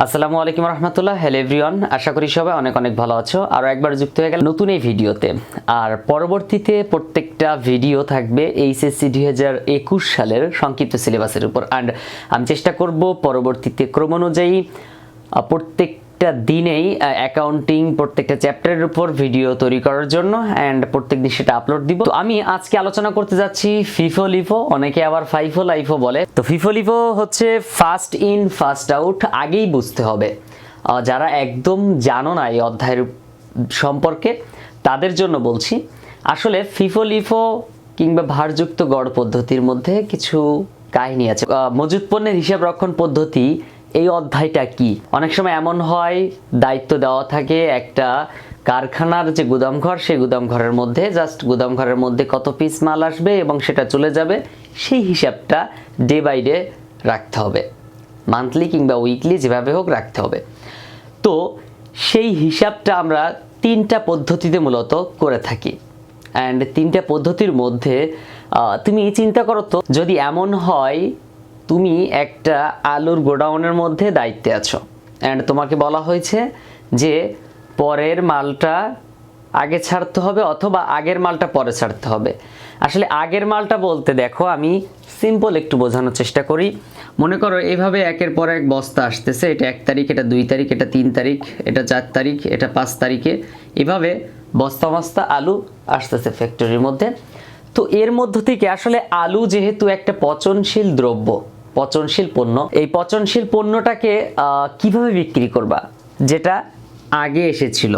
আসসালামু আলাইকুম রহমতুল্লাহ। Hello everyone, আশা করি সবাই অনেক অনেক ভালো আছো। আরও একবার যুক্ত হয়ে গেল নতুন এই ভিডিওতে। আর পরবর্তীতে প্রত্যেকটা ভিডিও থাকবে এইচএসসি 2021 সালের সংক্ষিপ্ত সিলেবাসের উপর। অ্যান্ড আমি চেষ্টা করব পরবর্তীতে ক্রম অনুযায়ী প্রত্যেকটা দিনেই অ্যাকাউন্টিং প্রত্যেকটা চ্যাপ্টারের উপর ভিডিও তৈরি করার জন্য, অ্যান্ড প্রত্যেক দিন সেটা আপলোড দিব। তো আমি আজকে আলোচনা করতে যাচ্ছি ফিফো লিফো, অনেকে আবার ফাইফো লাইফো বলে। তো ফিফো লিফো হচ্ছে ফার্স্ট ইন ফার্স্ট আউট, আগেই বুঝতে হবে। যারা একদম জানো না এই অধ্যায়ের সম্পর্কে তাদের জন্য বলছি। আসলে ফিফো লিফো কিংবা ভারযুক্ত গড় পদ্ধতির মধ্যে কিছু কাহিনী আছে। মজুত পণ্যের হিসাব রক্ষণ পদ্ধতি, এই অধ্যায়টা কি? অনেক সময় এমন হয় দায়িত্ব দেওয়া থাকে একটা কারখানার যে গুদামঘর, সেই গুদামঘরের মধ্যে জাস্ট গুদামঘরের মধ্যে কত পিস মাল আসবে এবং সেটা চলে যাবে, সেই হিসাবটা ডে বাই ডে রাখতে হবে, মান্থলি কিংবা উইকলি যেভাবে হোক রাখতে হবে। তো সেই হিসাবটা আমরা তিনটা পদ্ধতিতে মূলত করে থাকি। অ্যান্ড তিনটা পদ্ধতির মধ্যে তুমি চিন্তা করো তো, যদি এমন হয় তুমি একটা আলুর গোডাউনের মধ্যে দায়িত্বে আছো, অ্যান্ড তোমাকে বলা হয়েছে যে পরের মালটা আগে ছাড়তে হবে অথবা আগের মালটা পরে ছাড়তে হবে। আসলে আগের মালটা বলতে দেখো, আমি সিম্পল একটু বোঝানোর চেষ্টা করি। মনে করো এইভাবে একের পর এক বস্তা আসতেছে, এটা 1 তারিখ, এটা 2 তারিখ, এটা 3 তারিখ, এটা 4 তারিখ, এটা 5 তারিখে, এভাবে বস্তা বস্তা আলু আসতেছে ফ্যাক্টরির মধ্যে। তো এর মধ্য থেকে আসলে আলু যেহেতু একটা পচনশীল দ্রব্য, পচনশীল পণ্য, এই পচনশীল পণ্যটাকে কিভাবে বিক্রি করবা? যেটা আগে এসেছিল,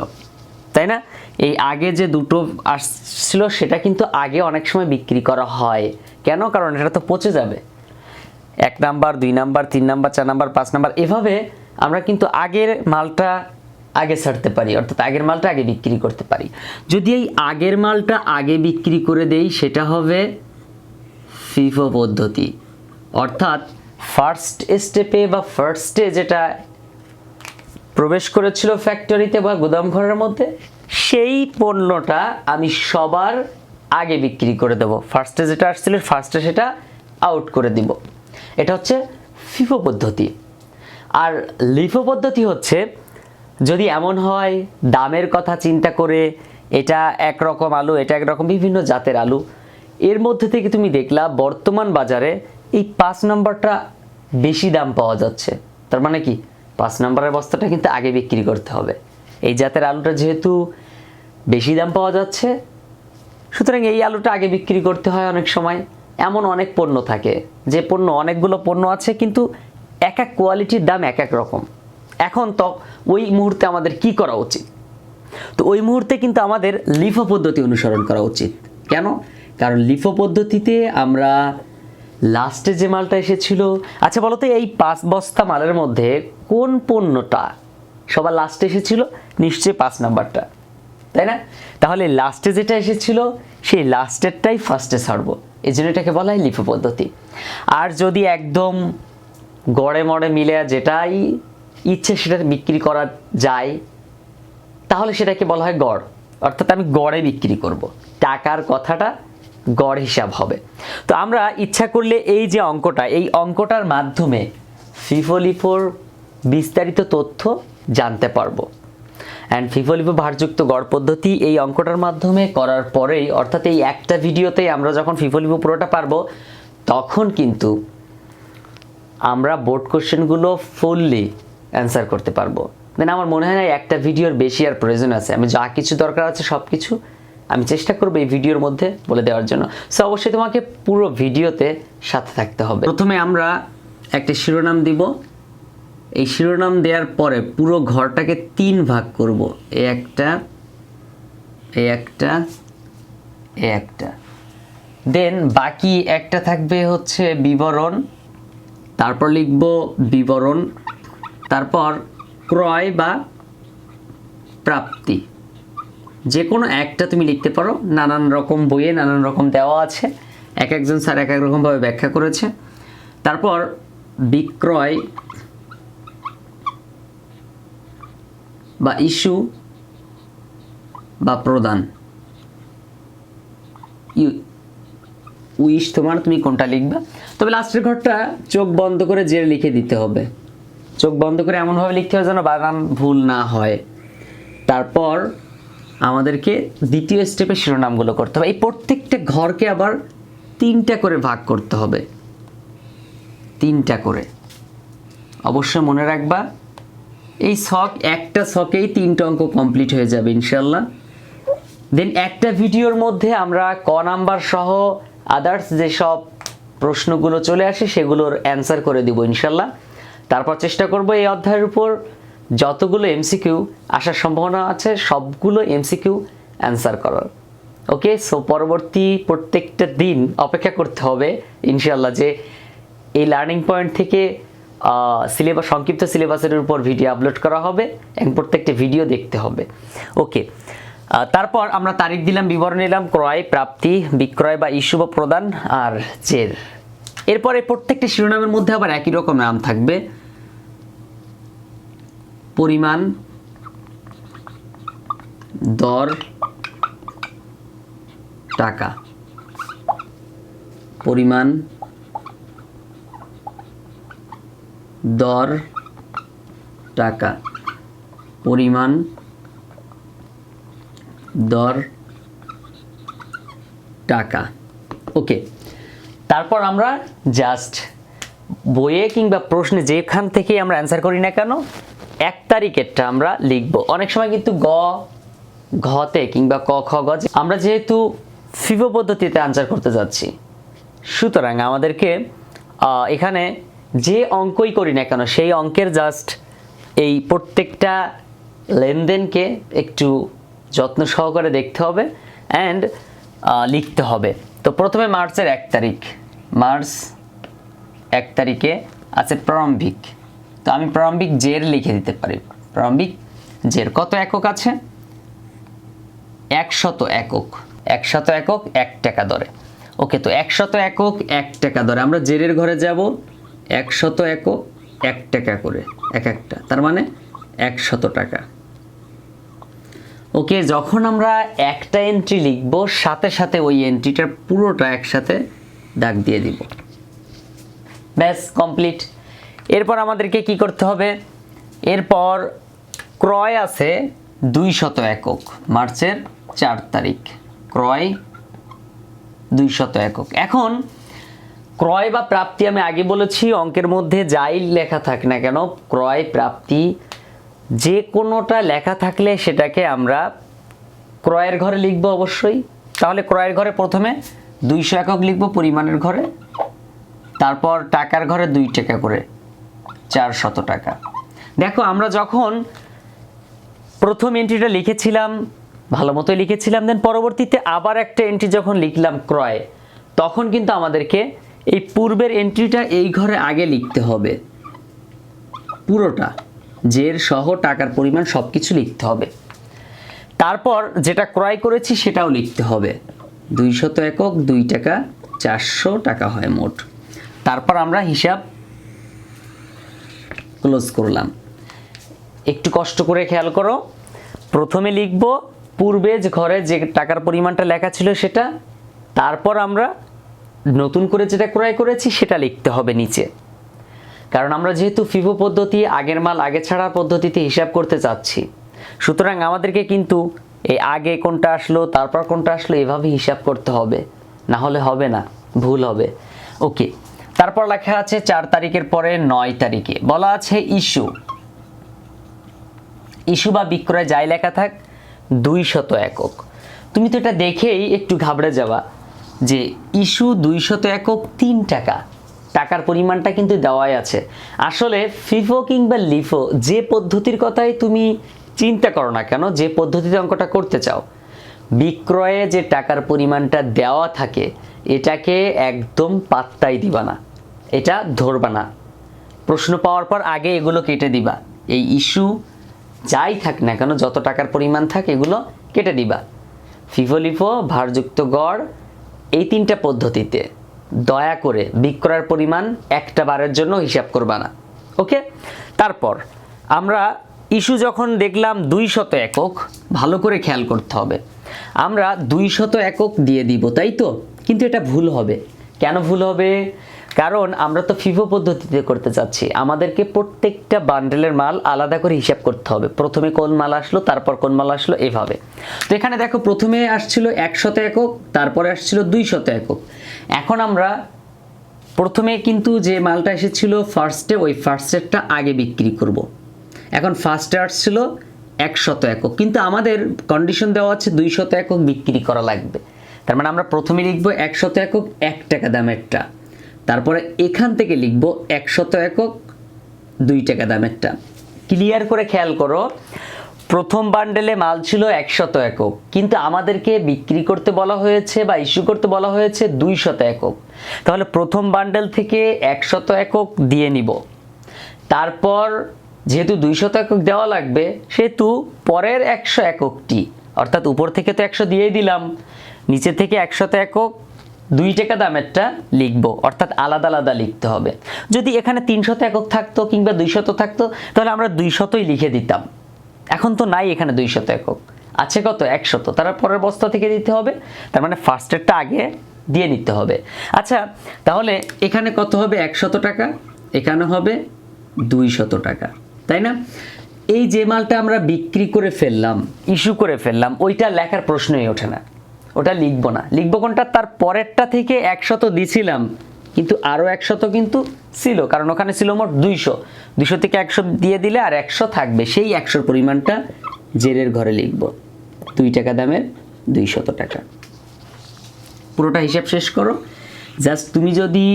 তাই না? এই আগে যে দুটো আসছিল সেটা কিন্তু আগে অনেক সময় বিক্রি করা হয়। কেন? কারণ এটা তো পচে যাবে। 1 number, 2 number, 3 number, 4 number, 5 number, এভাবে আমরা কিন্তু আগের মালটা আগে ছাড়তে পারি, অর্থাৎ আগের মালটা আগে বিক্রি করতে পারি। যদি এই আগের মালটা আগে বিক্রি করে দেই, সেটা হবে ফিফো পদ্ধতি। অর্থাৎ ফার্স্ট স্টেপে বা ফার্স্টে যেটা প্রবেশ করেছিল ফ্যাক্টরিতে বা গুদামঘরের মধ্যে, সেই পণ্যটা আমি সবার আগে বিক্রি করে দেব। ফার্স্টে যেটা আসছিল ফার্স্টে সেটা আউট করে দিব। এটা হচ্ছে ফিফো পদ্ধতি। আর লিফো পদ্ধতি হচ্ছে, যদি এমন হয় দামের কথা চিন্তা করে, এটা একরকম আলু, এটা একরকম বিভিন্ন জাতের আলু, এর মধ্যে থেকে তুমি দেখলা বর্তমান বাজারে এই 5 নম্বরটা বেশি দাম পাওয়া যাচ্ছে। তার মানে কি, 5 নম্বরের বস্তাটা কিন্তু আগে বিক্রি করতে হবে। এই জাতের আলুটা যেহেতু বেশি দাম পাওয়া যাচ্ছে, সুতরাং এই আলুটা আগে বিক্রি করতে হয়। অনেক সময় এমন অনেক পণ্য থাকে যে পণ্য, অনেকগুলো পণ্য আছে কিন্তু এক এক কোয়ালিটির দাম এক এক রকম। এখন তো ওই মুহূর্তে আমাদের কি করা উচিত? তো ওই মুহূর্তে কিন্তু আমাদের লিফো পদ্ধতি অনুসরণ করা উচিত। কেন? কারণ লিফো পদ্ধতিতে আমরা লাস্টে যে মালটা এসেছিল, আচ্ছা বলো তো, এই 5 বস্তা মালের মধ্যে কোন পণ্যটা সবার লাস্টে এসেছিল? নিশ্চয়ই 5 নাম্বারটা, তাই না? তাহলে লাস্টে যেটা এসেছিল সেই লাস্টেরটাই ফার্স্টে ছাড়বো, এই জন্য এটাকে বলা হয় লিফো পদ্ধতি। আর যদি একদম গড়ে মড়ে মিলে যেটাই ইচ্ছে সেটা বিক্রি করা যায়, তাহলে সেটাকে বলা হয় গড়। অর্থাৎ আমি গড়ে বিক্রি করব, টাকার কথাটা গড় হিসাব হবে। তো আমরা ইচ্ছা করলে এই যে অঙ্কটা, এই অঙ্কটার মাধ্যমে ফিফো লিফোর বিস্তারিত তথ্য জানতে পারবো। অ্যান্ড ফিফো লিফো ভারযুক্ত গড় পদ্ধতি এই অঙ্কটার মাধ্যমে করার পরেই, অর্থাৎ এই একটা ভিডিওতেই আমরা যখন ফিফো লিফো পুরোটা পারবো, তখন কিন্তু আমরা বোর্ড কোশ্চেনগুলো ফুললি অ্যান্সার করতে পারবো। দেন আমার মনে হয় না একটা ভিডিওর বেশি আর প্রয়োজন আছে। আমি যা কিছু দরকার আছে সব কিছু আমি চেষ্টা করবো এই ভিডিওর মধ্যে বলে দেওয়ার জন্য। সো অবশ্যই তোমাকে পুরো ভিডিওতে সাথে থাকতে হবে। প্রথমে আমরা একটা শিরোনাম দিব। এই শিরোনাম দেওয়ার পরে পুরো ঘরটাকে 3 ভাগ করব। এই একটা, এই একটা, এই একটা। দেন বাকি একটা থাকবে হচ্ছে বিবরণ, তারপর লিখব বিবরণ, তারপর ক্রয় বা প্রাপ্তি। যে কোনো একটা তুমি লিখতে পারো, নানান রকম বইয়ে নানান রকম দেওয়া আছে, এক একজন স্যার এক এক রকমভাবে ব্যাখ্যা করেছে। তারপর বিক্রয় বা ইস্যু বা প্রদান, উইশ তোমার, তুমি কোনটা লিখবা। তবে লাস্টের ঘরটা চোখ বন্ধ করে জেরে লিখে দিতে হবে। চোখ বন্ধ করে এমনভাবে লিখতে হবে যেন বানান ভুল না হয়। তারপর আমাদেরকে দ্বিতীয় স্টেপে শিরোনামগুলো করতে হবে। এই প্রত্যেকটা ঘরকে আবার 3টা করে ভাগ করতে হবে, 3টা করে। অবশ্যই মনে রাখবা এই ছক, একটা ছকেই 3টা অঙ্ক কমপ্লিট হয়ে যাবে ইনশাল্লাহ। দেন একটা ভিডিওর মধ্যে আমরা ক নাম্বার সহ আদার্স যেসব প্রশ্নগুলো চলে আসে সেগুলোর অ্যান্সার করে দিব ইনশাল্লাহ। তারপর চেষ্টা করব এই অধ্যায়ের উপর যতগুলো এমসিকিউ আসার সম্ভাবনা আছে সবগুলো এমসিকিউ অ্যান্সার করার। ওকে, সো পরবর্তী প্রত্যেকটা দিন অপেক্ষা করতে হবে ইনশাল্লাহ যে এই লার্নিং পয়েন্ট থেকে সিলেবাস, সংক্ষিপ্ত সিলেবাসের উপর ভিডিও আপলোড করা হবে এবং প্রত্যেকটা ভিডিও দেখতে হবে। ওকে, তারপর আমরা তারিখ দিলাম, বিবরণ নিলাম, ক্রয়, প্রাপ্তি, বিক্রয় বা ইস্যু বা প্রদান আর জের। এরপরে প্রত্যেকটা শিরোনামের মধ্যে আবার একই রকম নাম থাকবে, পরিমাণ, দর, টাকা। পরিমাণ, দর, টাকা। পরিমাণ, দর, টাকা। ওকে, তারপর আমরা জাস্ট বইয়ে কিংবা প্রশ্নে যেখান থেকে আমরা অ্যান্সার করি না কেন 1 তারিখেরটা আমরা লিখব। অনেক সময় কিন্তু ঘতে কিংবা ক খ গ, আমরা যেহেতু ফিফো পদ্ধতিতে অ্যান্সার করতে যাচ্ছি, সুতরাং আমাদেরকে এখানে যে অঙ্কই করি না কেন সেই অঙ্কের জাস্ট এই প্রত্যেকটা লেনদেনকে একটু যত্ন সহকারে দেখতে হবে অ্যান্ড লিখতে হবে। তো প্রথমে মার্চের 1 তারিখ, মার্চ 1 তারিখে আছে প্রারম্ভিক। তো আমি প্রারম্ভিক জের লিখে দিতে পারি। প্রারম্ভিক জের কত একক আছে? 100 একক। 100 একক 1 টাকা দরে। ওকে, তো 100 একক 1 টাকা দরে আমরা জেরের ঘরে যাব। 100 একক 1 টাকা করে এক একটা, তার মানে 100 টাকা। ওকে, যখন আমরা একটা এন্ট্রি লিখব সাথে সাথে ওই এন্ট্রিটার পুরোটা একসাথে দাগ দিয়ে দিব। ব্যাস, কমপ্লিট। এরপর আমাদেরকে কি করতে হবে? এরপর ক্রয় আছে 200 একক, মার্চের 4 তারিখ। ক্রয় 200 একক। এখন ক্রয় বা প্রাপ্তি আমি আগে বলেছি অঙ্কের মধ্যে যাই লেখা থাক না কেন, ক্রয়, প্রাপ্তি যে কোনোটা লেখা থাকলে সেটাকে আমরা ক্রয়ের ঘরে লিখব অবশ্যই। তাহলে ক্রয়ের ঘরে প্রথমে 200 একক লিখব পরিমাণের ঘরে, তারপর টাকার ঘরে 2 টাকা করে 400 টাকা। দেখো আমরা যখন প্রথম এন্ট্রিটা লিখেছিলাম ভালো মতোই লিখেছিলাম, দেন পরবর্তীতে আবার একটা এন্ট্রি যখন লিখলাম ক্রয়, তখন কিন্তু আমাদেরকে এই পূর্বের এন্ট্রিটা এই ঘরে আগে লিখতে হবে, পুরোটা জের সহ টাকার পরিমাণ সব কিছু লিখতে হবে। তারপর যেটা ক্রয় করেছি সেটাও লিখতে হবে। 200 একক 2 টাকা 400 টাকা হয় মোট। তারপর আমরা হিসাব ক্লোজ করলাম। একটু কষ্ট করে খেয়াল করো, প্রথমে লিখব পূর্বে যে ঘরে যে টাকার পরিমাণটা লেখা ছিল সেটা, তারপর আমরা নতুন করে যেটা ক্রয় করেছি সেটা লিখতে হবে নিচে। কারণ আমরা যেহেতু ফিফো পদ্ধতি, আগের মাল আগে ছাড়ার পদ্ধতিতে হিসাব করতে চাচ্ছি, সুতরাং আমাদেরকে কিন্তু এই আগে কোনটা আসলো তারপর কোনটা আসলো এভাবে হিসাব করতে হবে, না হলে হবে না, ভুল হবে। ওকে, তারপর লেখা আছে 4 তারিখের পরে 9 তারিখে বলা আছে ইস্যু। ইস্যু বা বিক্রয় যাই লেখা থাক 200 একক। তুমি তো এটা দেখেই একটু ঘাবড়ে যাওয়া যে ইস্যু 200 একক 3 টাকা, টাকার পরিমাণটা কিন্তু দেওয়াই আছে। আসলে ফিফো কিংবা লিফো যে পদ্ধতির কথাই তুমি চিন্তা করো না কেন, যে পদ্ধতিতে অঙ্কটা করতে চাও, বিক্রয়ে যে টাকার পরিমাণটা দেওয়া থাকে এটাকে একদম পাত্তাই দিবা না, এটা ধরবা না। প্রশ্ন পাওয়ার পর আগে এগুলো কেটে দিবা। এই ইস্যু যাই থাক না কেন, যত টাকার পরিমাণ থাক এগুলো কেটে দিবা। ফিফো লিফো ভারযুক্ত গড় এই 3টা পদ্ধতিতে দয়া করে বিক্রয়ের পরিমাণ একটা বারের জন্য হিসাব করবা না। ওকে, তারপর আমরা ইস্যু যখন দেখলাম 200 একক, ভালো করে খেয়াল করতে হবে, আমরা 200 একক দিয়ে দিব, তাই তো? কিন্তু এটা ভুল হবে। কেন ভুল হবে? কারণ আমরা তো ফিফো পদ্ধতিতে করতে চাচ্ছি, আমাদেরকে প্রত্যেকটা বান্ডেলের মাল আলাদা করে হিসাব করতে হবে। প্রথমে কোন মাল আসলো, তারপর কোন মাল আসলো, এভাবে। তো এখানে দেখো প্রথমে আসছিল 100 একক, তারপরে আসছিল 200 একক। এখন আমরা প্রথমে কিন্তু যে মালটা এসেছিল ফার্স্টে, ওই ফার্স্টেরটা আগে বিক্রি করব। এখন ফার্স্টে আসছিল 100 একক, কিন্তু আমাদের কন্ডিশন দেওয়া আছে 200 একক বিক্রি করা লাগবে। তার মানে আমরা প্রথমে লিখব 100 একক 1 টাকা দামেরটা, তারপরে এখান থেকে লিখব 100 একক 2 টাকা দামেরটা। ক্লিয়ার করে খেয়াল করো, প্রথম বান্ডেলে মাল ছিল 100 একক, কিন্তু আমাদেরকে বিক্রি করতে বলা হয়েছে বা ইস্যু করতে বলা হয়েছে 200 একক। তাহলে প্রথম বান্ডেল থেকে 100 একক দিয়ে নিব, তারপর যেহেতু 200 একক দেওয়া লাগবে সেহেতু পরের 100 এককটি, অর্থাৎ উপর থেকে তো 100 দিয়েই দিলাম, নিচে থেকে 100 একক 2 টাকা দামেরটা লিখব, অর্থাৎ আলাদা আলাদা লিখতে হবে। যদি এখানে 300 একক থাকতো কিংবা 200 থাকতো তাহলে আমরা 200ই লিখে দিতাম। এখন তো নাই এখানে 200 একক, আছে কত 100, তার পরের বস্তা থেকে দিতে হবে, তার মানে ফার্স্টেরটা আগে দিয়ে নিতে হবে। আচ্ছা, তাহলে এখানে কত হবে 100 টাকা, এখানে হবে 200 টাকা, তাই না? এই যে মালটা আমরা বিক্রি করে ফেললাম, ইস্যু করে ফেললাম, ওইটা লেখার প্রশ্নই ওঠে না, ওটা লিখবো না। লিখবো কোনটা? তার পরেরটা থেকে 100 দিছিলাম, কিন্তু আরও 100 কিন্তু ছিল, কারণ ওখানে ছিল মোট 200 থেকে 100 দিয়ে দিলে আর 100 থাকবে, সেই 100 পরিমাণটা জেরের ঘরে লিখব, 2 টাকা দামের 200 টাকা। পুরোটা হিসাব শেষ করো। জাস্ট তুমি যদি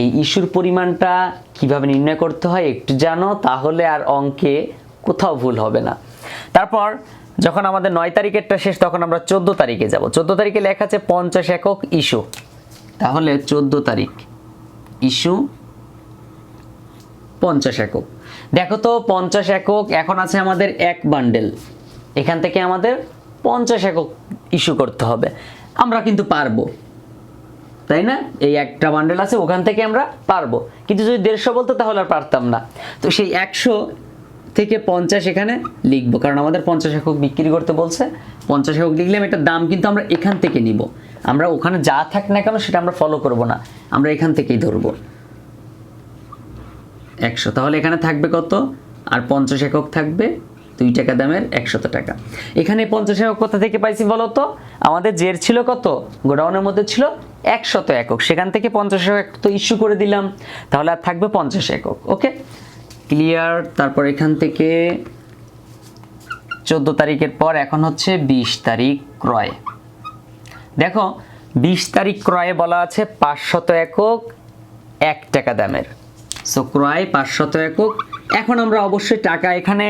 এই ইস্যুর পরিমাণটা কিভাবে নির্ণয় করতে হয় একটু জানো, তাহলে আর অঙ্কে কোথাও ভুল হবে না। তারপর যখন আমাদের 9 তারিখেরটা শেষ, তখন আমরা 14 তারিখে যাব। 14 তারিখে লেখা আছে 50 একক ইস্যু, তাহলে 14 তারিখ ইস্যু 50 একক। দেখো তো 50 একক এখন আছে আমাদের এক বান্ডেল, এখান থেকে আমাদের 50 একক ইস্যু করতে হবে। আমরা কিন্তু পারবো, তাই না? এই একটা বান্ডেল আছে, ওখান থেকে আমরা পারবো, কিন্তু যদি 150 বলতো তাহলে আর পারতাম না। তো সেই 100 থেকে 50 এখানে লিখবো, কারণ আমাদের 50 একক বিক্রি করতে বলছে। 50 একক লিখলাম, এটার দাম কিন্তু আমরা এখান থেকে নিব, আমরা ওখানে যা থাক না কেন সেটা আমরা ফলো করব না, আমরা এখান থেকেই ধরবো 100। তাহলে এখানে থাকবে কত? আর 50 একক থাকবে 2 টাকা দামের 100 টাকা। এখানে 50 একক কোথা থেকে পাইছি বলো তো? আমাদের জের ছিল কত? গোডাউনের মধ্যে ছিল 100 একক, সেখান থেকে 50 একক তো ইস্যু করে দিলাম, তাহলে আর থাকবে 50 একক। ওকে, ক্লিয়ার। তারপর এখান থেকে 14 তারিখের পর এখন হচ্ছে 20 তারিখ ক্রয়। দেখো 20 তারিখ ক্রয়ে বলা আছে 500 একক 1 টাকা দামের। সো ক্রয় 500 একক। এখন আমরা অবশ্যই টাকা এখানে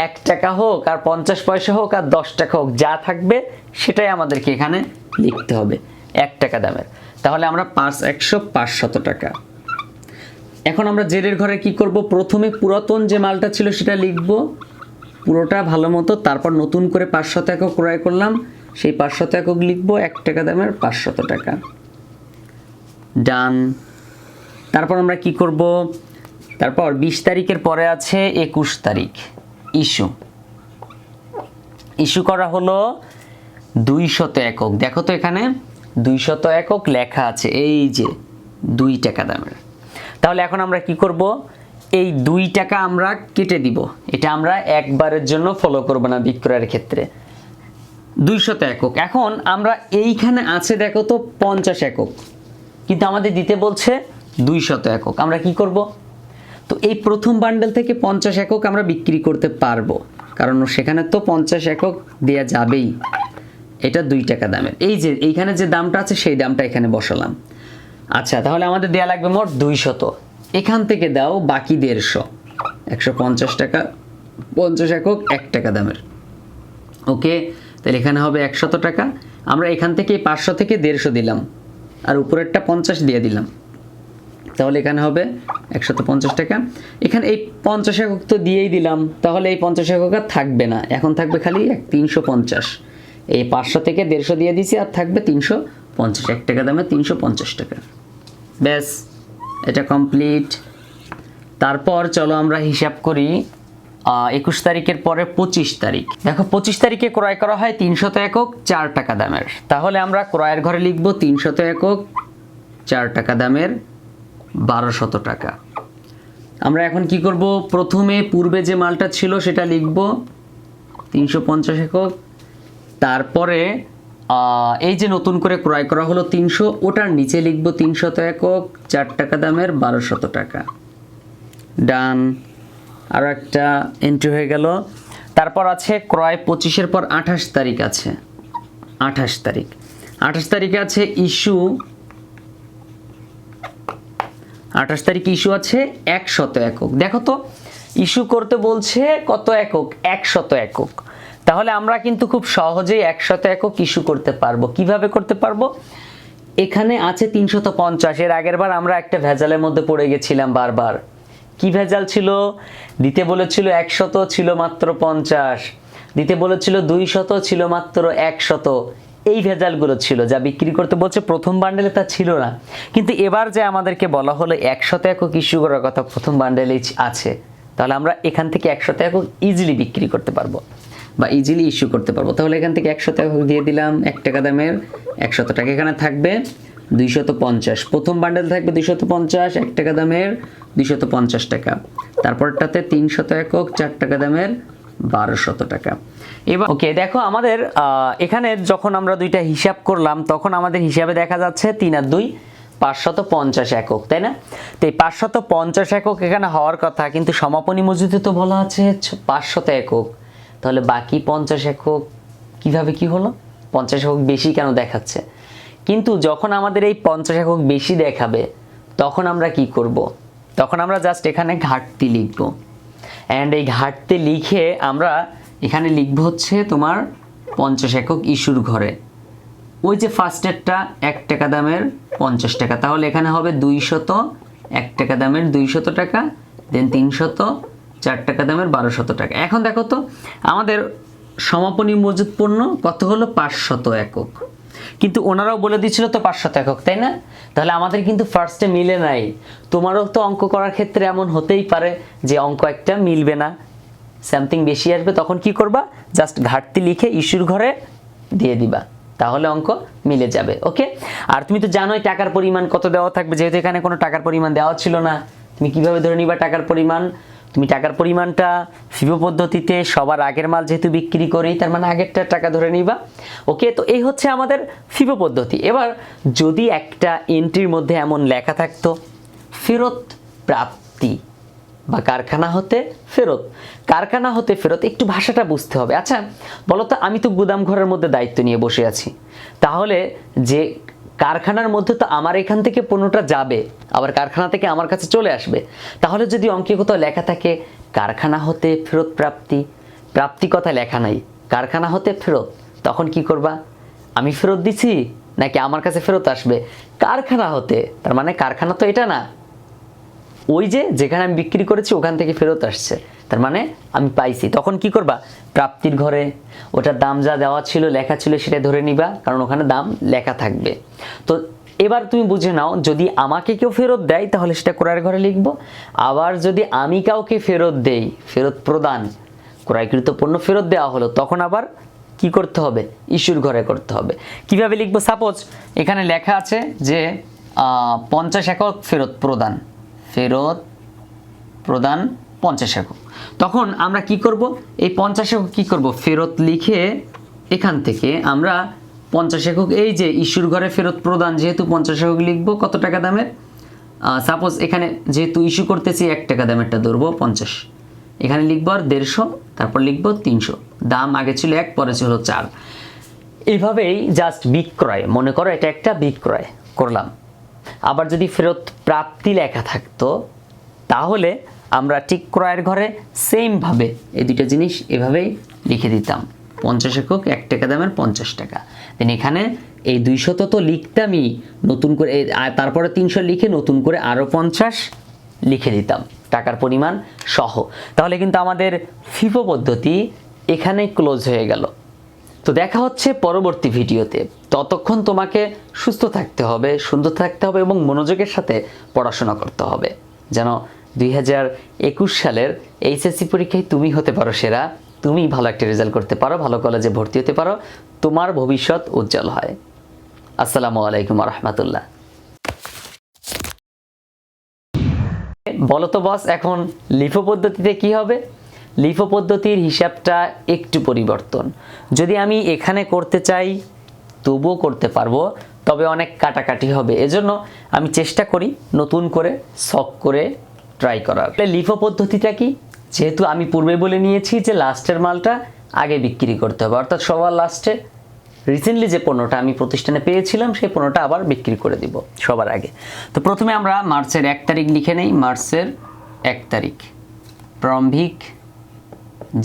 1 টাকা হোক আর 50 পয়সা হোক আর 10 টাকা হোক, যা থাকবে সেটাই আমাদেরকে এখানে লিখতে হবে 1 টাকা দামের। তাহলে আমরা 500 টাকা। এখন আমরা জেরের ঘরে কি করব? প্রথমে পুরাতন যে মালটা ছিল সেটা লিখব পুরোটা ভালো মতো, তারপর নতুন করে 500 একক ক্রয় করলাম, সেই 500 একক লিখব 1 টাকা দামের 500 টাকা। ডান। তারপর আমরা কি করব? তারপর 20 তারিখের পরে আছে 21 তারিখ ইস্যু। ইস্যু করা হলো 200 একক। দেখো তো এখানে 200 একক লেখা আছে, এই যে 2 টাকা দামের। তাহলে এখন আমরা কি করব? এই 2 টাকা আমরা কেটে দিব, এটা আমরা একবারের জন্য ফলো করব না বিক্রয়ের ক্ষেত্রে। 200 একক। এখন আমরা এইখানে আছে দেখো তো 50 একক, কিন্তু আমাদের দিতে বলছে 200 একক। আমরা কি করব? তো এই প্রথম বান্ডেল থেকে 50 একক আমরা বিক্রি করতে পারবো, কারণ সেখানে তো 50 একক দেয়া যাবেই। এটা 2 টাকা দামের, এই যে এইখানে যে দামটা আছে সেই দামটা এখানে বসালাম। আচ্ছা, তাহলে আমাদের দেয়া লাগবে মোট 200, এখান থেকে দাও বাকি 150, 150 টাকা 50 একক 1 টাকা দামের। ওকে, তাহলে এখানে হবে 100 টাকা। আমরা এখান থেকে 500 থেকে 150 দিলাম আর উপরেরটা 50 দিয়ে দিলাম, তাহলে এখানে হবে 150 টাকা। এখানে এই 50 একক তো দিয়েই দিলাম, তাহলে এই 50 একক আর থাকবে না, এখন থাকবে খালি 350। এই 500 থেকে 150 দিয়ে দিছি, আর থাকবে 350, 1 টাকা দামে 350 টাকা। ব্যাস, এটা কমপ্লিট। তারপর চলো আমরা হিসাব করি 21 তারিখের পরে 25 তারিখ। দেখো 25 তারিখে ক্রয় করা হয় 300 একক 4 টাকা দামের। তাহলে আমরা ক্রয়ের ঘরে লিখব 300 একক 4 টাকা দামের 1200 টাকা। আমরা এখন কি করব, প্রথমে পূর্বে যে মালটা ছিল সেটা লিখব 350 একক, তারপরে এই যে নতুন করে ক্রয় করা হলো 300, ওটার নিচে লিখব 300 একক 4 টাকা দামের 1200 টাকা। ডান, আর একটা এন্ট্রি হয়ে গেল। তারপর আছে ক্রয় 25-এর পর 28 তারিখ আছে, 28 তারিখে আছে ইস্যু, 28 তারিখে ইস্যু আছে 100 একক। দেখো তো ইস্যু করতে বলছে কত একক, 100 একক। তাহলে আমরা কিন্তু খুব সহজেই 100 একক ইস্যু করতে পারবো। কিভাবে করতে পারবো, এখানে আছে 350, এর আগের বার আমরা একটা ভেজালের মধ্যে পড়ে গেছিলাম বারবার। কি ভেজাল ছিল, দিতে বলেছিল 100, ছিল মাত্র 50, দিতে বলেছিল 200, ছিল মাত্র 100। এই ভেজালগুলো ছিল, যা বিক্রি করতে বলছে প্রথম বান্ডেলে তা ছিল না। কিন্তু এবার যে আমাদেরকে বলা হলো 100 একক ইস্যু করার কথা প্রথম বান্ডেলেই আছে, তাহলে আমরা এখান থেকে 100 একক ইজিলি বিক্রি করতে পারবো বা ইজিলি ইস্যু করতে পারবো। তাহলে এখান থেকে 100 একক দিয়ে দিলাম 1 টাকা দামের 100 টাকা। এখানে থাকবে 250, প্রথম বান্ডেল থাকবে 250 1 টাকা দামের 250 টাকা। তারপরটাতে 300 একক 4 টাকা দামের 1200 টাকা। এবার ওকে, দেখো আমাদের এখানে যখন আমরা দুইটা হিসাব করলাম তখন আমাদের হিসাবে দেখা যাচ্ছে 3 আর 2 550 একক, তাই না? তো এই 550 একক এখানে হওয়ার কথা, কিন্তু সমাপনী মজুদে তো বলা আছে 500 একক। তাহলে বাকি 50 একক কিভাবে কি হলো, 50 একক বেশি কেন দেখাচ্ছে? কিন্তু যখন আমাদের এই 50 একক বেশি দেখাবে তখন আমরা কি করব, তখন আমরা জাস্ট এখানে ঘাটতি লিখব। অ্যান্ড এই ঘাটতি লিখে আমরা এখানে লিখব হচ্ছে তোমার 50 একক ইস্যুর ঘরে, ওই যে ফার্স্টেরটা 1 টাকা দামের 50 টাকা। তাহলে এখানে হবে 200 1 টাকা দামের 200 টাকা, দেন 300 4 টাকা দামের 1200 টাকা। এখন দেখো তো আমাদের সমাপনী মজুদ পণ্য কত হলো, 500 একক। কিন্তু ওনারাও বলে দিচ্ছিল তো 500 একক, তাই না? তাহলে আমাদের কিন্তু ফার্স্টে মিলে নাই। তোমারও তো অঙ্ক করার ক্ষেত্রে এমন হতেই পারে যে অঙ্ক একটা মিলবে না, সামথিং বেশি আসবে। তখন কি করবা, জাস্ট ঘাটতি লিখে ইস্যুর ঘরে দিয়ে দিবা, তাহলে অঙ্ক মিলে যাবে। ওকে, আর তুমি তো জানোই টাকার পরিমাণ কত দেওয়া থাকবে, যেহেতু এখানে কোনো টাকার পরিমাণ দেওয়া ছিল না। তুমি কিভাবে ধরে নিবা টাকার পরিমাণ, তুমি টাকার পরিমাণটা ফিবো পদ্ধতিতে সবার আগের মাল যেহেতু বিক্রি করি, তার মানে আগেরটা টাকা ধরে নিবা। ওকে, তো এই হচ্ছে আমাদের ফিবো পদ্ধতি। এবার যদি একটা এন্ট্রির মধ্যে এমন লেখা থাকতো ফেরত প্রাপ্তি বা কারখানা হতে ফেরত, কারখানা হতে ফেরত, একটু ভাষাটা বুঝতে হবে। আচ্ছা বলো তো, আমি তো গুদাম ঘরের মধ্যে দায়িত্ব নিয়ে বসে আছি, তাহলে যে কারখানার মধ্যে তো আমার এখান থেকে পণ্যটা যাবে, আবার কারখানা থেকে আমার কাছে চলে আসবে। তাহলে যদি অঙ্কে কোথাও লেখা থাকে কারখানা হতে ফেরত প্রাপ্তি, প্রাপ্তি কথা লেখা নাই, কারখানা হতে ফেরত, তখন কি করবা, আমি ফেরত দিছি নাকি আমার কাছে ফেরত আসবে? কারখানা হতে, তার মানে কারখানা তো এটা না, ওই যে যেখানে আমি বিক্রি করেছি ওখান থেকে ফেরত আসছে, তার মানে আমি পাইছি। তখন কি করবা, প্রাপ্তির ঘরে ওটার দাম যা দেওয়া ছিল লেখা ছিল সেটা ধরে নিবা, কারণ ওখানে দাম লেখা থাকবে। তো এবার তুমি বুঝে নাও, যদি আমাকে কেউ ফেরত দেয় তাহলে সেটা ক্রয়ের ঘরে লিখব, আবার যদি আমি কাউকে ফেরত দেই, ফেরত প্রদান, ক্রয়কৃত পণ্য ফেরত দেওয়া হলো, তখন আবার কি করতে হবে, ইস্যুর ঘরে করতে হবে। কিভাবে লিখবো, সাপোজ এখানে লেখা আছে যে 50 একক ফেরত প্রদান, ফেরত প্রদান 50 একক। তখন আমরা কি করব, এই 50 একক কি করব, ফেরত লিখে এখান থেকে আমরা 50 একক, এই যে ইস্যুর ঘরে ফেরত প্রদান, যেহেতু 50 একক লিখবো কত টাকা দামের, সাপোজ এখানে যেহেতু ইস্যু করতেছি 1 টাকা দামেরটা ধরবো 50, এখানে লিখবো আর 150, তারপর লিখবো 300, দাম আগে ছিল 1 পরে ছিল 4। এইভাবেই জাস্ট বিক্রয়, মনে করো এটা একটা বিক্রয় করলাম। আবার যদি ফেরত প্রাপ্তি লেখা থাকতো তাহলে আমরা ঠিক ক্রয়ের ঘরে সেমভাবে এই দুইটা জিনিস এভাবেই লিখে দিতাম, 50 একক 1 টাকা দামের 50 টাকা। দেন এখানে এই 200 তো লিখতামই, নতুন করে তারপরে 300 লিখে নতুন করে আরও 50 লিখে দিতাম টাকার পরিমাণ সহ। তাহলে কিন্তু আমাদের ফিফো পদ্ধতি এখানেই ক্লোজ হয়ে গেল। তো দেখা হচ্ছে পরবর্তী ভিডিওতে। ততক্ষণ তোমাকে সুস্থ থাকতে হবে, সুন্দর থাকতে হবে এবং মনোযোগের সাথে পড়াশোনা করতে হবে, যেন 2021 সালের এইচএসসি পরীক্ষায় তুমি হতে পারো সেরা, তুমি ভালো একটা রেজাল্ট করতে পারো, ভালো কলেজে ভর্তি হতে পারো, তোমার ভবিষ্যৎ উজ্জ্বল হয়। আসসালামু আলাইকুম ওয়া রাহমাতুল্লাহ। বলো তো বস, এখন লিফো পদ্ধতিতে কি হবে? লিফো পদ্ধতির হিসাবটা একটু পরিবর্তন। যদি আমি এখানে করতে চাই তবুও করতে পারবো, তবে অনেক কাটাকাটি হবে। এজন্য আমি চেষ্টা করি নতুন করে শখ করে ট্রাই করার। লিফো পদ্ধতিটা কি? যেহেতু আমি পূর্বে বলে নিয়েছি যে লাস্টের মালটা আগে বিক্রি করতে হবে, অর্থাৎ সবার লাস্টে রিসেন্টলি যে পণ্যটা আমি প্রতিষ্ঠানে পেয়েছিলাম সেই পণ্যটা আবার বিক্রি করে দিব সবার আগে। তো প্রথমে আমরা মার্চের 1 তারিখ লিখে নেই। মার্চের 1 তারিখ প্রারম্ভিক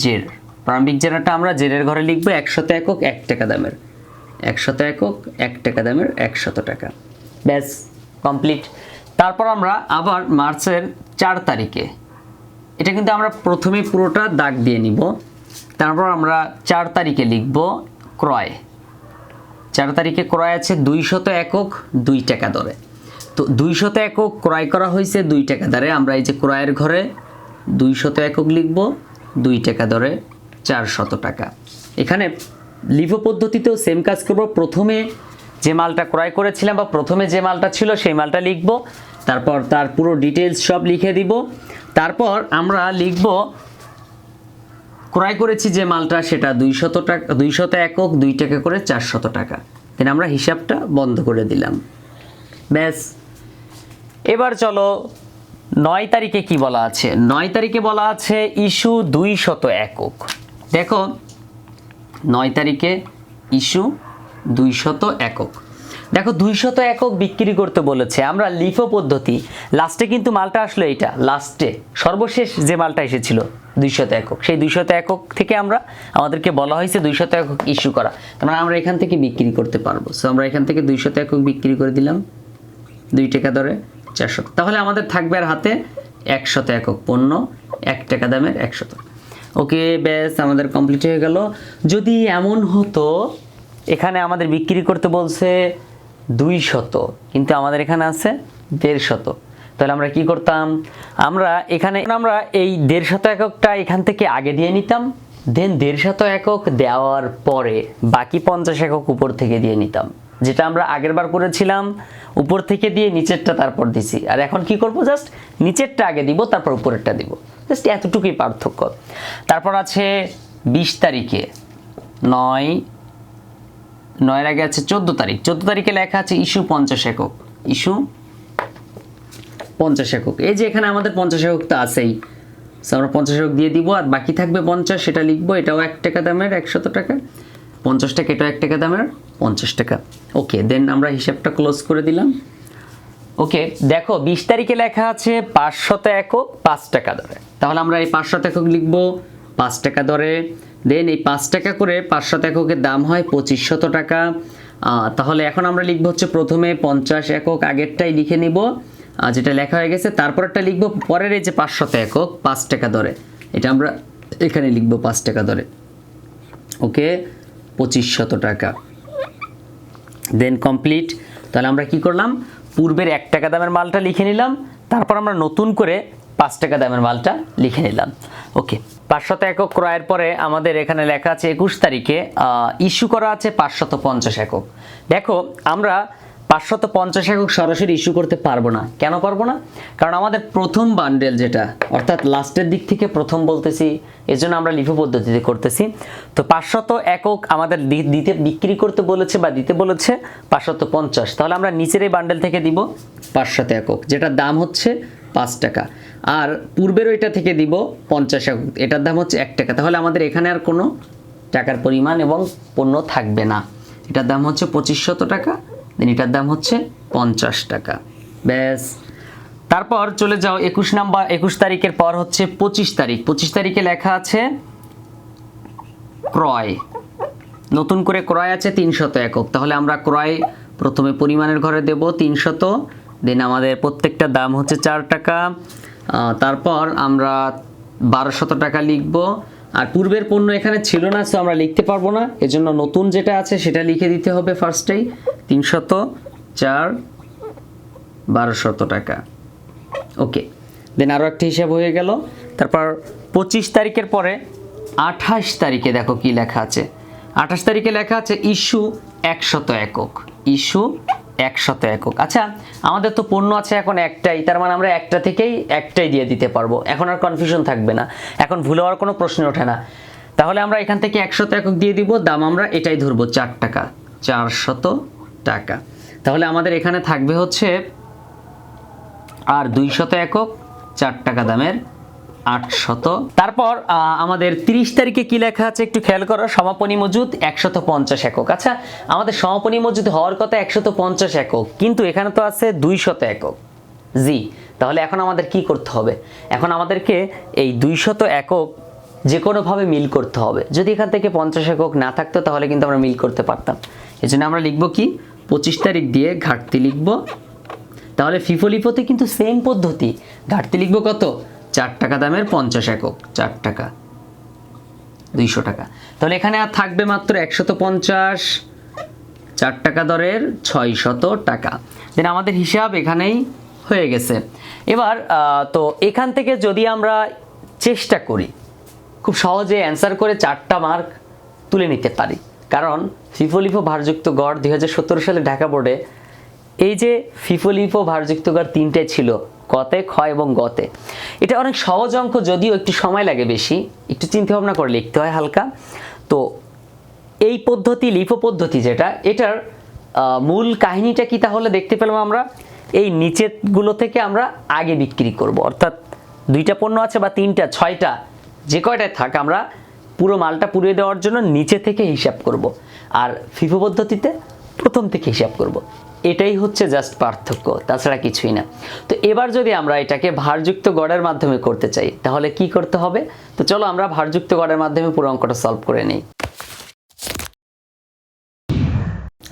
জের। প্রারম্ভিক জেরাটা আমরা জেরের ঘরে লিখবো 100 একক 1 টাকা দামের, 100 একক 1 টাকা দামের 100 টাকা। ব্যাস কমপ্লিট। তারপর আমরা আবার মার্চের 4 তারিখে, এটা কিন্তু আমরা প্রথমে পুরোটা দাগ দিয়ে নিব। তারপর আমরা 4 তারিখে লিখব ক্রয়। 4 তারিখে ক্রয় আছে 200 একক 2 টাকা দরে। তো 200 একক ক্রয় করা হয়েছে 2 টাকা দরে। আমরা এই যে ক্রয়ের ঘরে 200 একক লিখব 2 টাকা দরে 400 টাকা। এখানে লিফো পদ্ধতিতেও সেম কাজ করব। প্রথমে যে মালটা ক্রয় করেছিলাম বা প্রথমে যে মালটা ছিল সেই মালটা লিখব, তারপর তার পুরো ডিটেলস সব লিখে দিব। তারপর আমরা লিখব ক্রয় করেছি যে মালটা সেটা 200 টাকা, 200 একক 2 টাকা করে 400 টাকা। দেন আমরা হিসাবটা বন্ধ করে দিলাম। ব্যাস। এবার চলো 9 তারিখে কি বলা আছে। 9 তারিখে বলা আছে ইস্যু 200 একক। দেখো 9 তারিখে ইস্যু 200 একক। দেখো 200 একক বিক্রি করতে বলেছে। আমরা লিফো পদ্ধতি লাস্টে কিন্তু মালটা আসলো, এইটা লাস্টে সর্বশেষ যে মালটা এসেছিল 200 একক, সেই 200 একক থেকে আমাদেরকে বলা হয়েছে 200 একক ইস্যু করা। তার মানে আমরা এখান থেকে বিক্রি করতে পারবো। সো আমরা এখান থেকে 200 একক বিক্রি করে দিলাম 2 টাকা দরে 400। তাহলে আমাদের থাকবে আর হাতে 100 একক পণ্য 1 টাকা দামের 100 টাকা। ওকে, ব্যাস আমাদের কমপ্লিট হয়ে গেল। যদি এমন হতো এখানে আমাদের বিক্রি করতে বলছে 200, কিন্তু আমাদের এখানে আছে 150, তাহলে আমরা কি করতাম? আমরা এই 150 এককটা এখান থেকে আগে দিয়ে নিতাম, দেন 150 একক দেওয়ার পরে বাকি 50 একক উপর থেকে দিয়ে নিতাম, যেটা আমরা আগের বার করেছিলাম। উপর থেকে দিয়ে নিচেরটা তারপর দিছি। আর এখন কি করব? জাস্ট নিচেরটা আগে দিব, তারপর উপরেরটা দিব। জাস্ট এতটুকুই পার্থক্য। তারপর আছে 20 তারিখে 9 আগে আছে 14 তারিখ। 14 তারিখে লেখা আছে ইস্যু 50 একক, ইস্যু 50 একক। এই যে এখানে আমাদের 50 একক তো আছেই, আমরা 50 একক দিয়ে দিব। আর বাকি থাকবে 50, সেটা লিখবো। এটাও 1 টাকা দামের 100 টাকা, 50 টাকা, এটাও 1 টাকা দামের 50 টাকা। ওকে, দেন আমরা হিসাবটা ক্লোজ করে দিলাম। ওকে, দেখো 20 তারিখে লেখা আছে 500 একক 5 টাকা দরে। তাহলে আমরা এই 500 একক লিখবো 5 টাকা দরে। দেন এই 5 টাকা করে 500 এককের দাম হয় 2500 টাকা। তাহলে এখন আমরা লিখবো হচ্ছে প্রথমে 50 একক আগেরটাই লিখে নিব, যেটা লেখা হয়ে গেছে। তারপরটা লিখবো পরের এই যে 500 একক 5 টাকা দরে, এটা আমরা এখানে লিখবো 5 টাকা দরে। ওকে, 2500 টাকা। দেন কমপ্লিট। তাহলে আমরা কি করলাম? পূর্বের 1 টাকা দামের মালটা লিখে নিলাম, তারপর আমরা নতুন করে 5 টাকা দামের মালটা লিখে নিলাম। ওকে, 500 একক ক্রয়ের পরে আমাদের এখানে লেখা আছে 21 তারিখে ইস্যু করা আছে 550 একক। দেখো আমরা 550 একক সরাসরি ইস্যু করতে পারবো না। কেন পারবো না? কারণ আমাদের প্রথম বান্ডেল যেটা, অর্থাৎ লাস্টের দিক থেকে প্রথম বলতেছি, এজন্য আমরা লিফো পদ্ধতিতে করতেছি। তো 500 একক আমাদের দিতে বিক্রি করতে বলেছে বা দিতে বলেছে 550। তাহলে আমরা নিচের এই বান্ডেল থেকে দিব 500 একক, যেটার দাম হচ্ছে 5 টাকা। আর পূর্বের ওইটা থেকে দিব 50 একক, এটার দাম হচ্ছে 1 টাকা। তাহলে আমাদের এখানে আর কোনো টাকার পরিমাণ এবং পণ্য থাকবে না। এটার দাম হচ্ছে 2500 টাকা, দেন এটার দাম হচ্ছে 50 টাকা। ব্যাস। তারপর চলে যাও 21 তারিখের পর হচ্ছে 25 তারিখ। 25 তারিখে লেখা আছে ক্রয়। নতুন করে ক্রয় আছে 300 একক। তাহলে আমরা ক্রয় প্রথমে পরিমাণের ঘরে দেব 300, দেন আমাদের প্রত্যেকটা দাম হচ্ছে 4 টাকা। তারপর আমরা 1200 টাকা লিখব। আর পূর্বের পণ্য এখানে ছিল না, সো আমরা লিখতে পারবো না, এজন্য নতুন যেটা আছে সেটা লিখে দিতে হবে ফার্স্টেই। 300 4 1200 টাকা। ওকে, দেন আরও একটা হিসাব হয়ে গেল। তারপর 25 তারিখের পরে 28 তারিখে দেখো কি লেখা আছে। 28 তারিখে লেখা আছে ইস্যু 100 একক, ইস্যু 100 একক। আচ্ছা, আমাদের তো পণ্য আছে এখন একটাই, তার মানে আমরা একটা থেকেই একটাই দিয়ে দিতে পারবো, এখন আর কনফিউশন থাকবে না, এখন ভুল হওয়ার কোনো প্রশ্ন ওঠে না। তাহলে আমরা এখান থেকে 100 একক দিয়ে দিব, দাম আমরা এটাই ধরবো 4 টাকা, 400 টাকা। তাহলে আমাদের এখানে থাকবে হচ্ছে আর 200 একক 4 টাকা দামের 800। তারপর আমাদের 30 তারিখে কি লেখা আছে একটু খেয়াল করো, সমাপনী মজুদ 150 একক। আচ্ছা, আমাদের সমাপনী মজুদ হওয়ার কথা 150 একক, কিন্তু এখানে তো আছে 200 একক। জি, তাহলে এখন আমাদের কি করতে হবে? এখন আমাদেরকে এই 200 একক যে কোনোভাবে মিল করতে হবে। যদি এখান থেকে 50 একক না থাকতো তাহলে কিন্তু আমরা মিল করতে পারতাম। এই জন্য আমরা লিখবো কি, 25 তারিখ দিয়ে ঘাটতি লিখবো। তাহলে ফিফো লিফোতে কিন্তু সেম পদ্ধতি, ঘাটতি লিখবো কত, 4 টাকা দামের 50 একক, 4 টাকা 200 টাকা। তাহলে এখানে আর থাকবে মাত্র 150, 4 টাকা দরের 600 টাকা। দেন আমাদের হিসাব এখানেই হয়ে গেছে। এবার তো এখান থেকে যদি আমরা চেষ্টা করি খুব সহজে অ্যান্সার করে 4টা মার্ক তুলে নিতে পারি, কারণ ফিফো লিফো ভারযুক্ত গড় 2017 সালে ঢাকা বোর্ডে এই যে ফিফো লিফো ভারযুক্ত গড় 3টে ছিল, কতে, খ এবং গতে। এটা অনেক সহজ অঙ্ক, যদিও একটু সময় লাগে বেশি, একটু চিন্তা ভাবনা করে লিখতে হয় হালকা। তো এই পদ্ধতি লিফো পদ্ধতি যেটা, এটার মূল কাহিনীটা কি তাহলে দেখতে পেলাম আমরা, এই নিচেরগুলো থেকে আমরা আগে বিক্রি করব, অর্থাৎ 2টা পণ্য আছে বা 3টা 6টা যে কয়টায় থাক, আমরা পুরো মালটা পুড়িয়ে দেওয়ার জন্য নিচে থেকে হিসাব করব, আর ফিফো পদ্ধতিতে প্রথম থেকে হিসাব করব। এটাই হচ্ছে জাস্ট পার্থক্য, তাছাড়া কিছুই না। তো এবার যদি আমরা এটাকে ভারযুক্ত গড়ের মাধ্যমে করতে চাই তাহলে কি করতে হবে? তো চলো আমরা ভারযুক্ত গড়ের মাধ্যমে পুরো অঙ্কটা সলভ করে নিই।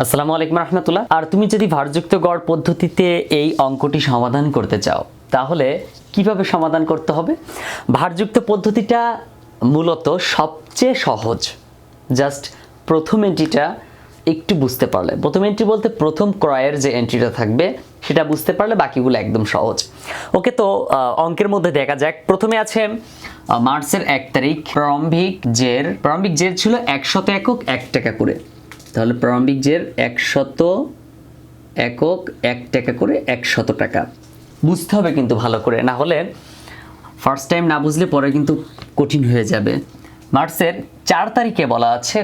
আসসালামু আলাইকুম রহমতুল্লাহ। আর তুমি যদি ভারযুক্ত গড় পদ্ধতিতে এই অঙ্কটি সমাধান করতে চাও তাহলে কিভাবে সমাধান করতে হবে? ভারযুক্ত পদ্ধতিটা মূলত সবচেয়ে সহজ, জাস্ট প্রথম এন্ট্রিটা একটু বুঝতে পারলে, প্রথম এন্ট্রি বলতে প্রথম ক্রয়ের যে এন্ট্রিটা থাকবে সেটা বুঝতে পারলে বাকিগুলো একদম সহজ। ওকে, তো অঙ্কের মধ্যে দেখা যাক। প্রথমে আছে মার্চের 1 তারিখ, প্রারম্ভিক জের ছিল 100 একক 1 টাকা করে। তাহলে প্রারম্ভিক জের 100 একক 1 টাকা করে, 100 টাকা। বুঝতে হবে কিন্তু ভালো করে, না হলে ফার্স্ট টাইম না বুঝলে পরে কিন্তু কঠিন হয়ে যাবে। মার্চের 4 তারিখে বলা আছে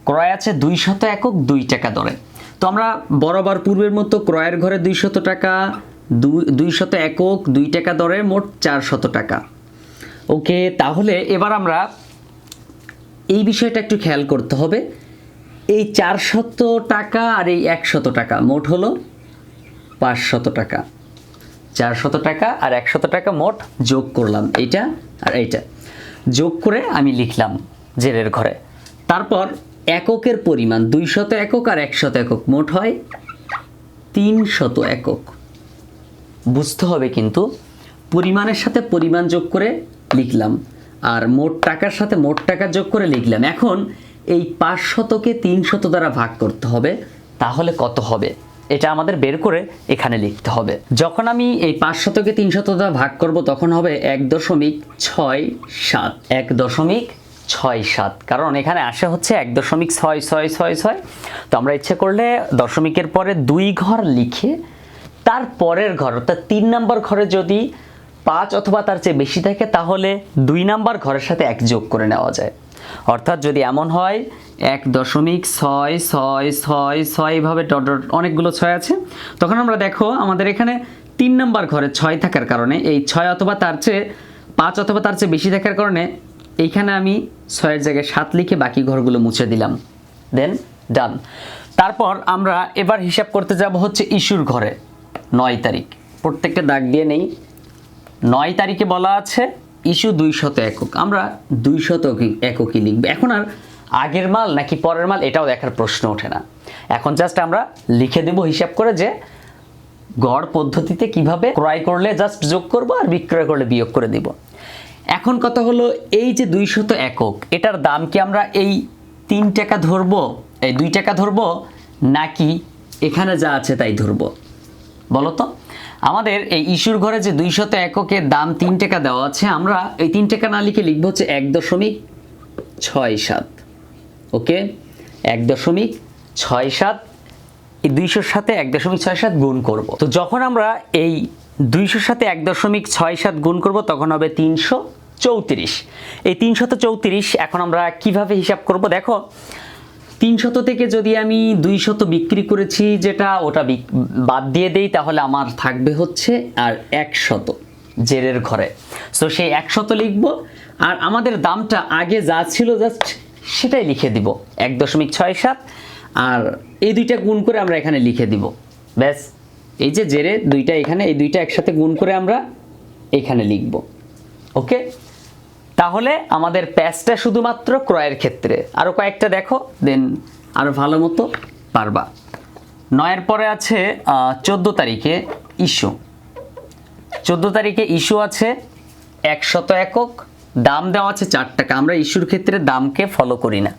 ক্রয় আছে 200 একক 2 টাকা দরে। তো আমরা বরাবর পূর্বের মতো ক্রয়ের ঘরে 200 টাকা, 200 একক 2 টাকা দরে, মোট 400 টাকা। ওকে, তাহলে এবার আমরা এই বিষয়টা একটু খেয়াল করতে হবে। এই 400 টাকা আর এই 100 টাকা মোট হলো 500 টাকা। 400 টাকা আর 100 টাকা মোট যোগ করলাম, এইটা আর এইটা যোগ করে আমি লিখলাম জেরের ঘরে। তারপর এককের পরিমাণ 200 একক আর 100 একক মোট হয় 300 একক। বুঝতে হবে কিন্তু পরিমাণের সাথে পরিমাণ যোগ করে লিখলাম, আর মোট টাকার সাথে মোট টাকা যোগ করে লিখলাম। এখন এই 500কে 300 দ্বারা ভাগ করতে হবে, তাহলে কত হবে এটা আমাদের বের করে এখানে লিখতে হবে। যখন আমি এই 500কে 300 দ্বারা ভাগ করব তখন হবে 1.67, 1.67, কারণ এখানে আসে হচ্ছে 1.6666। তো আমরা ইচ্ছে করলে দশমিকের পরে 2 ঘর লিখে তার পরের ঘর অর্থাৎ 3 নাম্বার ঘরে যদি 5 অথবা তার চেয়ে বেশি থাকে তাহলে 2 নাম্বার ঘরের সাথে 1 যোগ করে নেওয়া যায়। অর্থাৎ যদি এমন হয় 1.66666 এইভাবে ডট ডট অনেকগুলো 6 আছে, তখন আমরা দেখো আমাদের এখানে 3 নাম্বার ঘরে 6 থাকার কারণে এই 6 অথবা তার চেয়ে 5 অথবা তার চেয়ে বেশি থাকার কারণে এইখানে আমি 6-এর জায়গায় 7 লিখে বাকি ঘরগুলো মুছে দিলাম, দেন ডান। তারপর আমরা এবার হিসাব করতে যাব হচ্ছে ইস্যুর ঘরে 9 তারিখ, প্রত্যেকটা দাগ দিয়ে নেই। 9 তারিখে বলা আছে ইস্যু 200 একক, আমরা 200 এককই লিখব। এখন আর আগের মাল নাকি পরের মাল এটাও দেখার প্রশ্ন ওঠে না, এখন জাস্ট আমরা লিখে দেব হিসাব করে যে গড় পদ্ধতিতে কিভাবে ক্রয় করলে জাস্ট যোগ করব আর বিক্রয় করলে বিয়োগ করে দিব। এখন কথা হলো এই যে 200 একক এটার দাম কি আমরা এই 3 টাকা ধরবো, এই 2 টাকা ধরবো, নাকি এখানে যা আছে তাই ধরবো বলো তো? আমাদের এই ইস্যুর ঘরে যে 200 এককের দাম 3 টাকা দেওয়া আছে, আমরা এই 3 টাকা না লিখে লিখবো হচ্ছে 1.67। ওকে, 1.67 এই 200-র সাথে 1.67 গুণ করব। তো যখন আমরা এই 200-র সাথে 1.67 গুণ করব তখন হবে 334। এই 334 এখন আমরা কিভাবে হিসাব করব? দেখো 300 থেকে যদি আমি 200 বিক্রি করেছি যেটা, ওটা বাদ দিয়ে দেই, তাহলে আমার থাকবে হচ্ছে আর 100 জেরের ঘরে। সো সেই 100 লিখব, আর আমাদের দামটা আগে যা ছিল জাস্ট সেটাই লিখে দিব 1.67, আর এই দুইটা গুণ করে আমরা এখানে লিখে দিব। ব্যাস, এই যে জেরে দুইটা এখানে, এই দুইটা একসাথে গুণ করে আমরা এখানে লিখব। ওকে, তাহলে আমাদের প্যাচটা শুধুমাত্র ক্রয়ের ক্ষেত্রে। আরও কয়েকটা দেখো, দেন আরও ভালো মতো পারবা। 9-এর পরে আছে 14 তারিখে ইস্যু। 14 তারিখে ইস্যু আছে 100 একক, দাম দেওয়া আছে 4 টাকা। আমরা ইস্যুর ক্ষেত্রে দামকে ফলো করি না।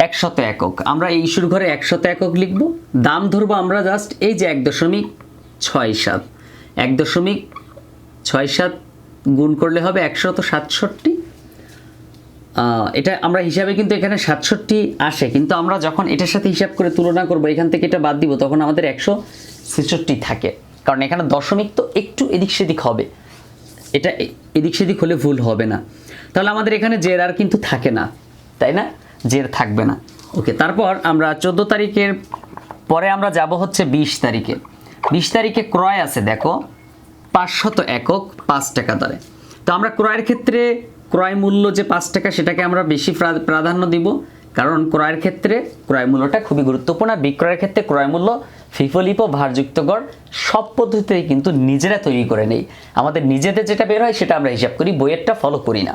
100 একক, আমরা এই ইস্যুর ঘরে 100 একক লিখব। দাম ধরবো আমরা জাস্ট এই যে 1.67, 1.67 গুণ করলে হবে 167। এটা আমরা হিসাবে কিন্তু এখানে 67 আসে, কিন্তু আমরা যখন এটার সাথে হিসাব করে তুলনা করব, এখান থেকে এটা বাদ দিব, তখন আমাদের 166 থাকে। কারণ এখানে দশমিক তো একটু এদিক সেদিক হবে, এটা এদিক সেদিক হলে ভুল হবে না। তাহলে আমাদের এখানে জের আর কিন্তু থাকে না, তাই না? জের থাকবে না। ওকে, তারপর আমরা 14 তারিখের পরে আমরা যাব হচ্ছে 20 তারিখে। 20 তারিখে ক্রয় আছে দেখো 500 একক 5 টাকা দরে। তো আমরা ক্রয়ের ক্ষেত্রে ক্রয় মূল্য যে 5 টাকা সেটাকে আমরা বেশি প্রাধান্য দিব, কারণ ক্রয়ের ক্ষেত্রে ক্রয় মূল্যটা খুবই গুরুত্বপূর্ণ। আর বিক্রয়ের ক্ষেত্রে ক্রয় মূল্য ফিফো ভারযুক্ত গড় সব পদ্ধতিতেই কিন্তু নিজেরা তৈরি করে নেই। আমাদের নিজেদের যেটা বের হয় সেটা আমরা হিসাব করি, বইয়েরটা ফলো করি না।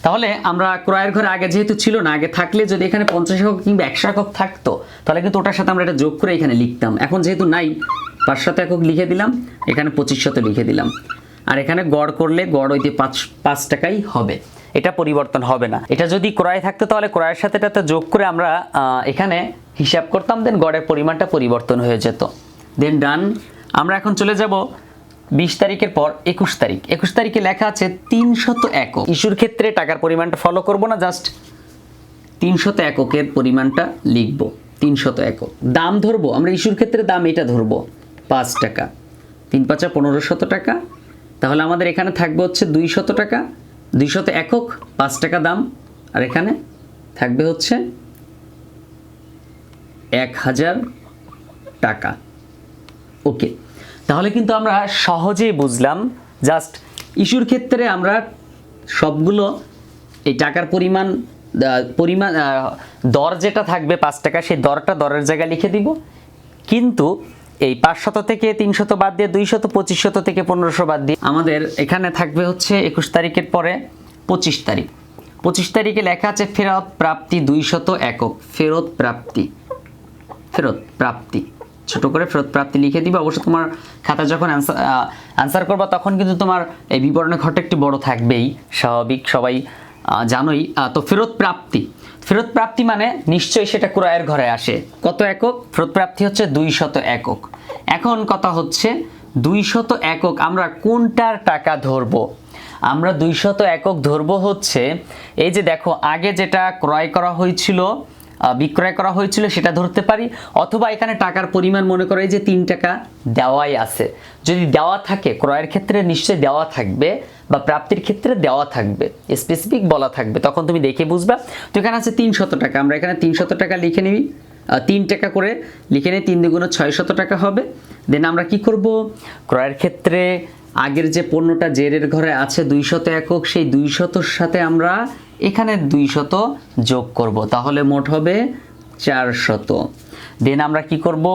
তাহলে আমরা ক্রয়ের ঘরে আগে যেহেতু ছিল না, আগে থাকলে যদি এখানে 50 একক কিংবা 100 একক থাকতো তাহলে কিন্তু ওটার সাথে আমরা এটা যোগ করে এখানে লিখতাম। এখন যেহেতু নাই, 500 একক লিখে দিলাম, এখানে 2500 লিখে দিলাম, আর এখানে গড় করলে গড় হইতে 5 টাকাই হবে, এটা পরিবর্তন হবে না। এটা যদি ক্রয় থাকতো তাহলে ক্রয়ের সাথে এটাতে যোগ করে আমরা এখানে হিসাব করতাম, দেন গড়ের পরিমাণটা পরিবর্তন হয়ে যেত। দেন ডান। আমরা এখন চলে যাব 20 তারিখের পর 21 তারিখ। 21 তারিখে লেখা আছে 300 একক। ইস্যুর ক্ষেত্রে টাকার পরিমাণটা ফলো করব না, জাস্ট 300 এককের পরিমাণটা লিখব। 300 একক দাম ধরবো আমরা, ইস্যুর ক্ষেত্রে দাম এটা ধরবো 5 টাকা, 3 5 1500 টাকা। তাহলে আমাদের এখানে থাকবে হচ্ছে 200 টাকা, 200 একক 5 টাকা দাম, আর এখানে থাকবে হচ্ছে 1000 টাকা। ওকে, তাহলে কিন্তু আমরা সহজেই বুঝলাম। জাস্ট ইস্যুর ক্ষেত্রে আমরা সবগুলো এই টাকার পরিমাণ দর যেটা থাকবে 5 টাকা, সেই দরটা দরের জায়গায় লিখে দিব, কিন্তু এই 500 থেকে 300 বাদ দিয়ে 200, 2500 থেকে 1500 বাদ দিয়ে আমাদের এখানে থাকবে হচ্ছে 21 তারিখের পরে 25 তারিখ। 25 তারিখে লেখা আছে ফেরত প্রাপ্তি 200 একক। ফেরত প্রাপ্তি ছোট করে ফেরত প্রাপ্তি লিখে দিবে। অবশ্য তোমার খাতা যখন অ্যান্সার করবা তখন কিন্তু তোমার এই বিবরণের ঘরটা একটু বড় থাকবেই, স্বাভাবিক, সবাই জানোই। তো ফেরত প্রাপ্তি মানে নিশ্চয়ই সেটা ক্রয়ের ঘরে আসে। কত একক? ফেরত প্রাপ্তি হচ্ছে 200 একক। এখন কথা হচ্ছে 200 একক আমরা কোনটার টাকা ধরবো? আমরা 200 একক ধরবো হচ্ছে এই যে দেখো আগে যেটা ক্রয় করা হয়েছিল, বিক্রয় করা হয়েছিল সেটা ধরতে পারি, অথবা এখানে টাকার পরিমাণ মনে করো এই যে 3 টাকা দেওয়াই আছে। যদি দেওয়া থাকে ক্রয়ের ক্ষেত্রে নিশ্চয়ই দেওয়া থাকবে, বা প্রাপ্তির ক্ষেত্রে দেওয়া থাকবে, স্পেসিফিক বলা থাকবে, তখন তুমি দেখে বুঝবা। তো এখানে আছে 300 টাকা, আমরা এখানে 300 টাকা লিখে নিবি, 3 টাকা করে লিখে নিই, 3 দুগুণ 600 টাকা হবে। দেন আমরা কি করব? ক্রয়ের ক্ষেত্রে আগের যে পণ্যটা জেরের ঘরে আছে 200 একক, সেই 200-র সাথে আমরা এখানে 200 যোগ করব, তাহলে মোট হবে 400। দেন আমরা কি করব?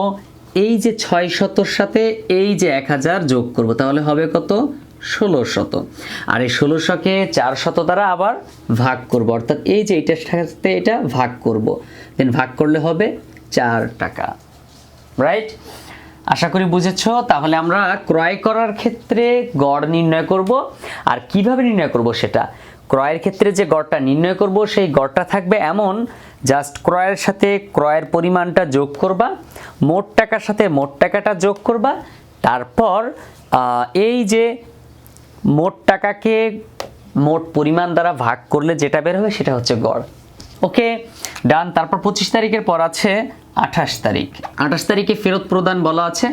এই যে 600-র সাথে এই যে 1000 যোগ করব, তাহলে হবে কত? 1600। আর এই 1600-কে 400 দ্বারা আবার ভাগ করব, অর্থাৎ এই যে এটার সাথে এটা ভাগ করব, দেন ভাগ করলে হবে 4 টাকা। রাইট? আশা করি বুঝেছো। তাহলে আমরা ক্রয় করার ক্ষেত্রে গড় নির্ণয় করব, আর কিভাবে নির্ণয় করব সেটা, ক্রয়ের ক্ষেত্রে যে গড়টা নির্ণয় করব সেই গড়টা থাকবে এমন, জাস্ট ক্রয়ের সাথে ক্রয়ের পরিমাণটা যোগ করবা, মোট টাকার সাথে মোট টাকাটা যোগ করবা, তারপর এই যে মোট টাকাকে মোট পরিমাণ দ্বারা ভাগ করলে যেটা বের হবে সেটা হচ্ছে গড়। ওকে ডান। তারপর 25 তারিখের পর আছে 28 তারিখ। 28 তারিখে ফেরত প্রদান বলা আছে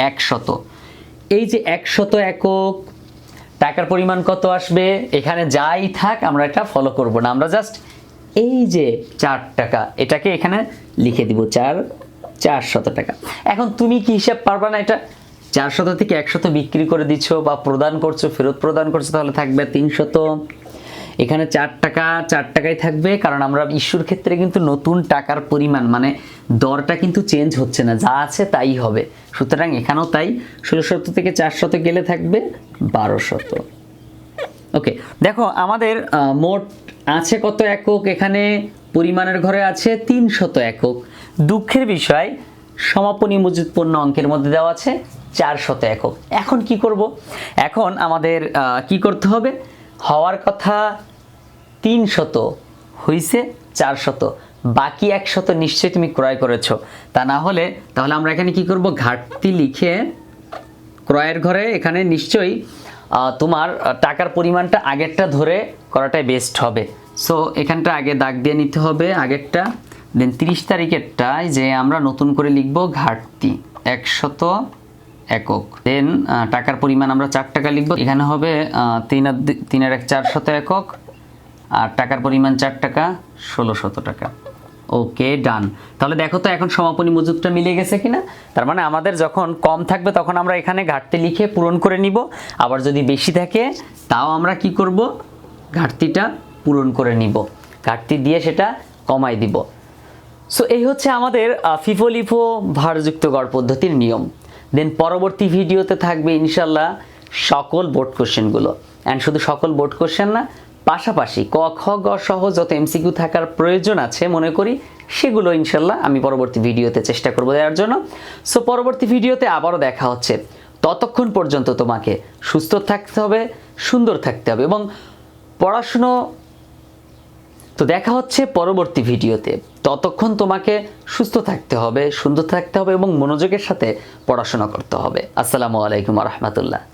100। এই যে 100 একক টাকার পরিমাণ কত আসবে, এখানে যাই থাক আমরা এটা ফলো করব না, আমরা জাস্ট এই যে 4 টাকা এটাকে এখানে লিখে দিব 400 টাকা। এখন তুমি কি হিসাব পারবা না, এটা 400 থেকে 100 বিক্রি করে দিচ্ছ বা প্রদান করছো, ফেরত প্রদান করছো, তাহলে থাকবে 300। এখানে 4 টাকা 4 টাকাই থাকবে, কারণ আমরা ইস্যুর ক্ষেত্রে কিন্তু নতুন টাকার পরিমাণ মানে দরটা কিন্তু চেঞ্জ হচ্ছে না, যা আছে তাই হবে। সুতরাং এখানেও তাই 1600 থেকে 400 গেলে থাকবে 1200। ওকে দেখো আমাদের মোট আছে কত একক, এখানে পরিমাণের ঘরে আছে 300 একক। দুঃখের বিষয় সমাপনী মজুদ পণ্য অঙ্কের মধ্যে দেওয়া আছে 400 একক। এখন কি করব, এখন আমাদের কি করতে হবে, হওয়ার কথা 300 হইছে 400, বাকি 100 নিশ্চয়ই তুমি ক্রয় করেছো, তা না হলে তাহলে আমরা এখানে কি করব, ঘাটতি লিখে ক্রয়ের ঘরে এখানে নিশ্চয়ই তোমার টাকার পরিমাণটা আগেরটা ধরে করাটাই বেস্ট হবে। সো এখানটা আগে দাগ দিয়ে নিতে হবে আগেরটা, দেন 30 তারিখেরটায় যে আমরা নতুন করে লিখব ঘাটতি 100 একক, দেন টাকার পরিমাণ আমরা 4 টাকা লিখব, এখানে হবে 3 আর 1 400 একক, আর টাকার পরিমাণ 4 টাকা 1600 টাকা। ওকে ডান। তাহলে দেখো তো এখন সমাপনী মজুদটা মিলে গেছে কিনা। তার মানে আমাদের যখন কম থাকবে তখন আমরা এখানে ঘাটতি লিখে পূরণ করে নিব, আবার যদি বেশি থাকে তাও আমরা কি করব, ঘাটতিটা পূরণ করে নিব, ঘাটতি দিয়ে সেটা কমাই দিব। সো এই হচ্ছে আমাদের ফিফো লিফো ভারযুক্ত গড় পদ্ধতির নিয়ম। দেন পরবর্তী ভিডিওতে থাকবে ইনশাল্লাহ সকল বোর্ড কোশ্চেনগুলো, অ্যান্ড শুধু সকল বোর্ড কোশ্চেন না, পাশাপাশি ক খ গ সহ যত এমসিকিউ থাকার প্রয়োজন আছে মনে করি সেগুলো ইনশাল্লাহ আমি পরবর্তী ভিডিওতে চেষ্টা করব দেওয়ার জন্য। সো পরবর্তী ভিডিওতে আবারও দেখা হচ্ছে, ততক্ষণ পর্যন্ত তোমাকে সুস্থ থাকতে হবে, সুন্দর থাকতে হবে এবং পড়াশুনো। তো দেখা হচ্ছে পরবর্তী ভিডিওতে, ততক্ষণ তোমাকে সুস্থ থাকতে হবে, সুন্দর থাকতে হবে এবং মনোযোগের সাথে পড়াশোনা করতে হবে। আসসালামু আলাইকুম ওয়া রাহমাতুল্লাহ।